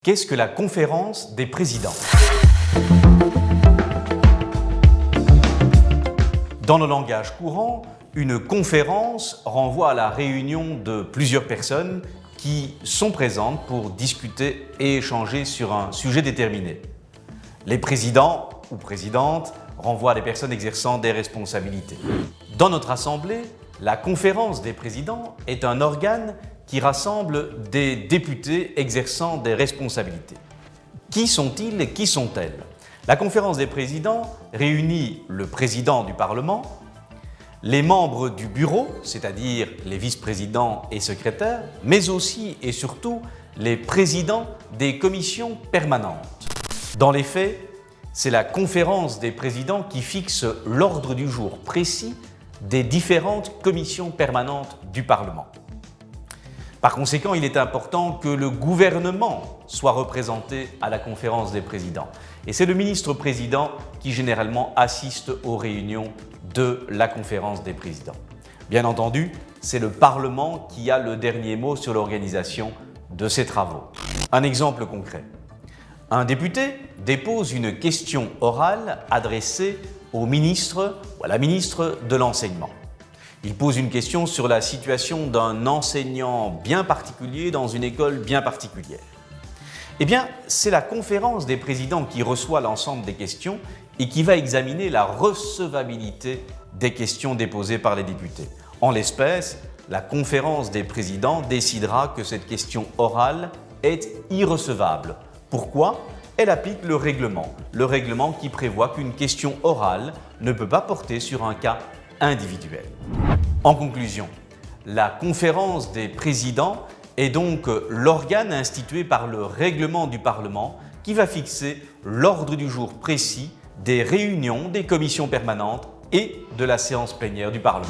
Qu'est-ce que la conférence des présidents? Dans le langage courant, une conférence renvoie à la réunion de plusieurs personnes qui sont présentes pour discuter et échanger sur un sujet déterminé. Les présidents ou présidentes renvoient à des personnes exerçant des responsabilités. Dans notre assemblée, la conférence des présidents est un organe qui rassemble des députés exerçant des responsabilités. Qui sont-ils et qui sont-elles? La conférence des présidents réunit le président du Parlement, les membres du bureau, c'est-à-dire les vice-présidents et secrétaires, mais aussi et surtout les présidents des commissions permanentes. Dans les faits, c'est la conférence des présidents qui fixe l'ordre du jour précis des différentes commissions permanentes du Parlement. Par conséquent, il est important que le gouvernement soit représenté à la conférence des présidents. Et c'est le ministre-président qui généralement assiste aux réunions de la conférence des présidents. Bien entendu, c'est le Parlement qui a le dernier mot sur l'organisation de ces travaux. Un exemple concret. Un député dépose une question orale adressée au ministre ou à la ministre de l'Enseignement. Il pose une question sur la situation d'un enseignant bien particulier dans une école bien particulière. Eh bien, c'est la conférence des présidents qui reçoit l'ensemble des questions et qui va examiner la recevabilité des questions déposées par les députés. En l'espèce, la conférence des présidents décidera que cette question orale est irrecevable. Pourquoi ? Elle applique le règlement qui prévoit qu'une question orale ne peut pas porter sur un cas individuel. En conclusion, la conférence des présidents est donc l'organe institué par le règlement du Parlement qui va fixer l'ordre du jour précis des réunions des commissions permanentes et de la séance plénière du Parlement.